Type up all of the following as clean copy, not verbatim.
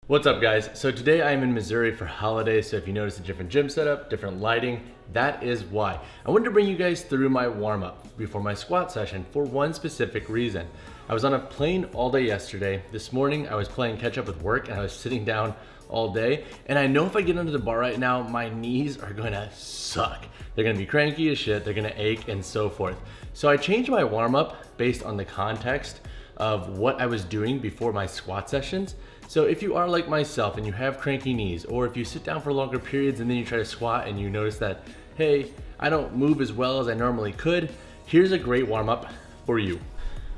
What's up, guys? So today I'm in Missouri for holiday, so if you notice a different gym setup, different lighting, that is why. I wanted to bring you guys through my warm-up before my squat session for one specific reason. I was on a plane all day yesterday. This morning I was playing catch up with work and I was sitting down all day, and I know if I get under the bar right now, my knees are gonna suck. They're gonna be cranky as shit, they're gonna ache and so forth. So I changed my warm-up based on the context of what I was doing before my squat sessions. So if you are like myself and you have cranky knees, or if you sit down for longer periods and then you try to squat and you notice that, hey, I don't move as well as I normally could, here's a great warm up for you.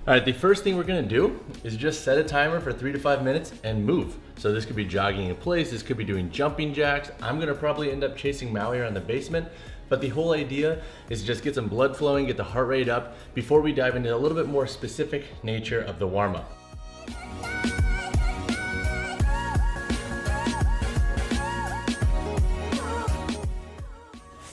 All right, the first thing we're gonna do is just set a timer for 3 to 5 minutes and move. So this could be jogging in place, this could be doing jumping jacks. I'm gonna probably end up chasing Maui around the basement, but the whole idea is just get some blood flowing, get the heart rate up before we dive into a little bit more specific nature of the warm up.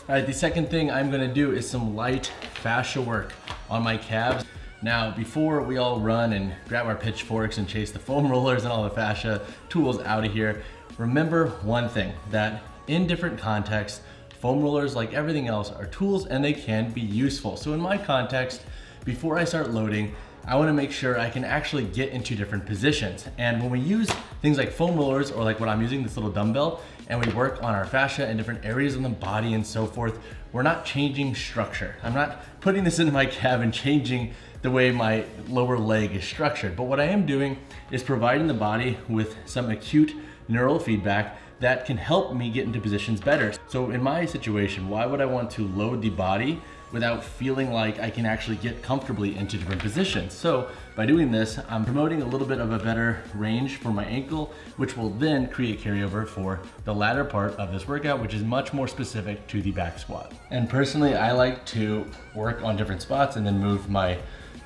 All right, the second thing I'm gonna do is some light fascia work on my calves. Now, before we all run and grab our pitchforks and chase the foam rollers and all the fascia tools out of here, remember one thing, that in different contexts, foam rollers, like everything else, are tools and they can be useful. So in my context, before I start loading, I wanna make sure I can actually get into different positions. And when we use things like foam rollers, or like what I'm using, this little dumbbell, and we work on our fascia and different areas of the body and so forth, we're not changing structure. I'm not putting this into my calf and changing the way my lower leg is structured. But what I am doing is providing the body with some acute neural feedback that can help me get into positions better. So in my situation, why would I want to load the body without feeling like I can actually get comfortably into different positions? So by doing this, I'm promoting a little bit of a better range for my ankle, which will then create carryover for the latter part of this workout, which is much more specific to the back squat. And personally, I like to work on different spots and then move my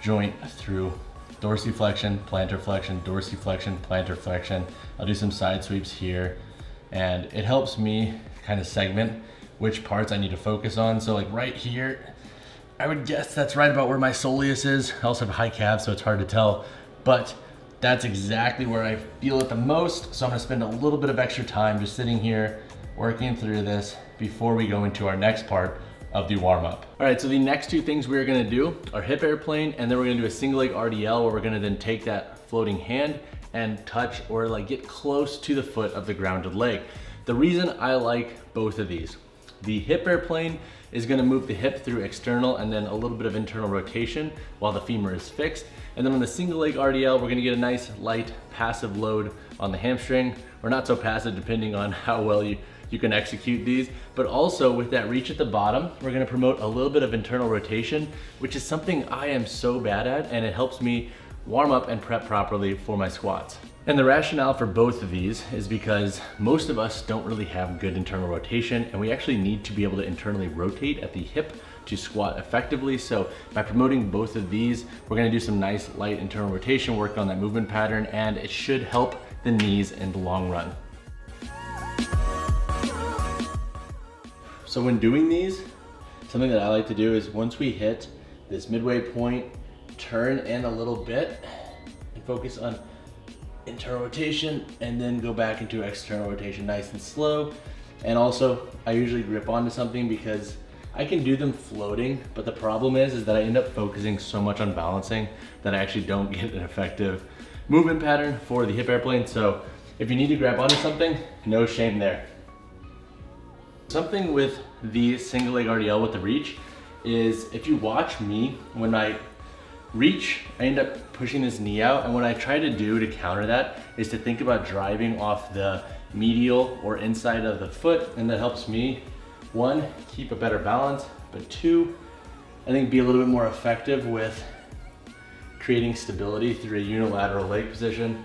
joint through dorsiflexion, plantar flexion, dorsiflexion, plantar flexion. I'll do some side sweeps here, and it helps me kind of segment which parts I need to focus on. So like right here, I would guess that's right about where my soleus is. I also have high calves, so it's hard to tell, but that's exactly where I feel it the most. So I'm gonna spend a little bit of extra time just sitting here, working through this before we go into our next part of the warm up. All right, so the next two things we're gonna do are hip airplane, and then we're gonna do a single leg RDL where we're gonna then take that floating hand and touch or like get close to the foot of the grounded leg. The reason I like both of these, the hip airplane is gonna move the hip through external and then a little bit of internal rotation while the femur is fixed. And then on the single leg RDL, we're gonna get a nice light passive load on the hamstring, or not so passive depending on how well you can execute these. But also with that reach at the bottom, we're gonna promote a little bit of internal rotation, which is something I am so bad at, and it helps me warm up and prep properly for my squats. And the rationale for both of these is because most of us don't really have good internal rotation, and we actually need to be able to internally rotate at the hip to squat effectively. So by promoting both of these, we're gonna do some nice light internal rotation, work on that movement pattern, and it should help the knees in the long run. So when doing these, something that I like to do is once we hit this midway point, turn in a little bit and focus on internal rotation, and then go back into external rotation nice and slow. And also I usually grip onto something because I can do them floating, but the problem is that I end up focusing so much on balancing that I actually don't get an effective movement pattern for the hip airplane. So if you need to grab onto something, no shame there. Something with the single leg RDL with the reach is, if you watch me, when I reach, I end up pushing this knee out, and what I try to do to counter that is to think about driving off the medial or inside of the foot, and that helps me, one, keep a better balance, but two, I think be a little bit more effective with creating stability through a unilateral leg position.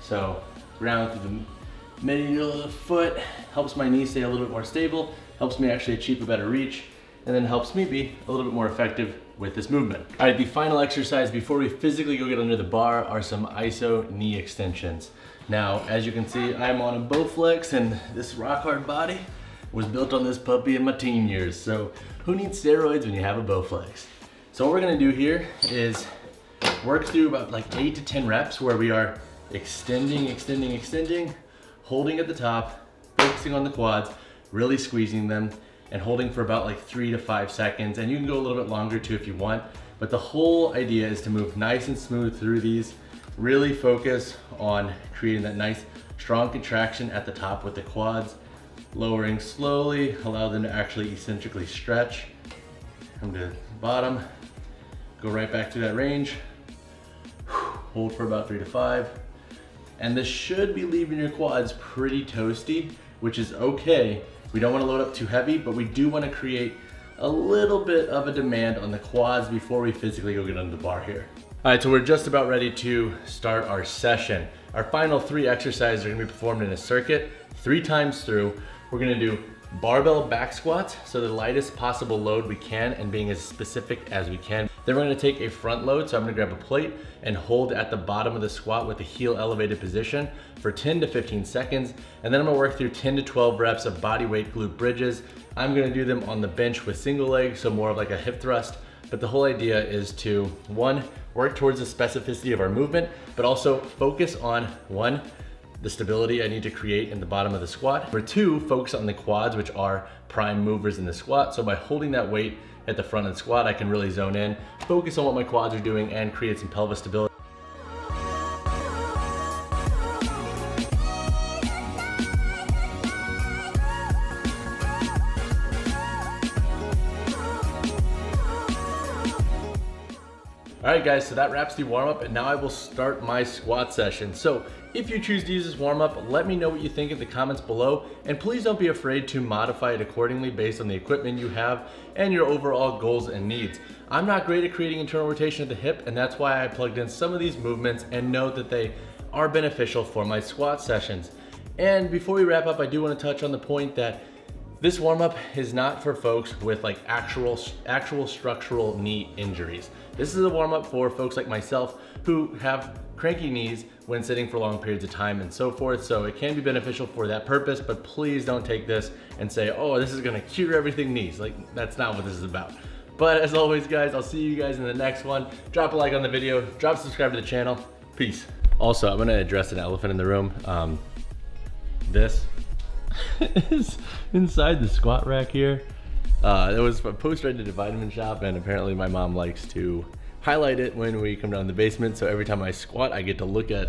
So ground through the medial of the foot helps my knee stay a little bit more stable, helps me actually achieve a better reach, and then helps me be a little bit more effective with this movement. All right, the final exercise before we physically go get under the bar are some iso knee extensions. Now, as you can see, I'm on a Bowflex, and this rock hard body was built on this puppy in my teen years. So who needs steroids when you have a Bowflex? So what we're gonna do here is work through about like 8 to 10 reps where we are extending, holding at the top, focusing on the quads, really squeezing them, and holding for about like 3 to 5 seconds. And you can go a little bit longer too if you want, but the whole idea is to move nice and smooth through these. Really focus on creating that nice, strong contraction at the top with the quads, lowering slowly, allow them to actually eccentrically stretch. Come to the bottom, go right back to that range, hold for about 3 to 5. And this should be leaving your quads pretty toasty, which is okay. We don't want to load up too heavy, but we do want to create a little bit of a demand on the quads before we physically go get under the bar here. All right, so we're just about ready to start our session. Our final 3 exercises are gonna be performed in a circuit 3 times through. We're gonna do barbell back squats, so the lightest possible load we can and being as specific as we can. Then we're gonna take a front load, so I'm gonna grab a plate and hold at the bottom of the squat with the heel elevated position for 10 to 15 seconds. And then I'm gonna work through 10 to 12 reps of body weight glute bridges. I'm gonna do them on the bench with single leg, so more of like a hip thrust. But the whole idea is to, 1, work towards the specificity of our movement, but also focus on 1, the stability I need to create in the bottom of the squat. Number 2, focus on the quads, which are prime movers in the squat. So by holding that weight at the front of the squat, I can really zone in, focus on what my quads are doing, and create some pelvis stability. All right guys, so that wraps the warm up, and now I will start my squat session. So if you choose to use this warm up, let me know what you think in the comments below, and please don't be afraid to modify it accordingly based on the equipment you have and your overall goals and needs. I'm not great at creating internal rotation at the hip, and that's why I plugged in some of these movements and know that they are beneficial for my squat sessions. And before we wrap up, I do want to touch on the point that this warm-up is not for folks with like actual structural knee injuries. This is a warm-up for folks like myself who have cranky knees when sitting for long periods of time and so forth. So it can be beneficial for that purpose, but please don't take this and say, oh, this is gonna cure everything knees. Like, that's not what this is about. But as always, guys, I'll see you guys in the next one. Drop a like on the video, drop subscribe to the channel. Peace. Also, I'm gonna address an elephant in the room. This is inside the squat rack here. It was a poster I did at Vitamin Shop, and apparently my mom likes to highlight it when we come down in the basement, so every time I squat I get to look at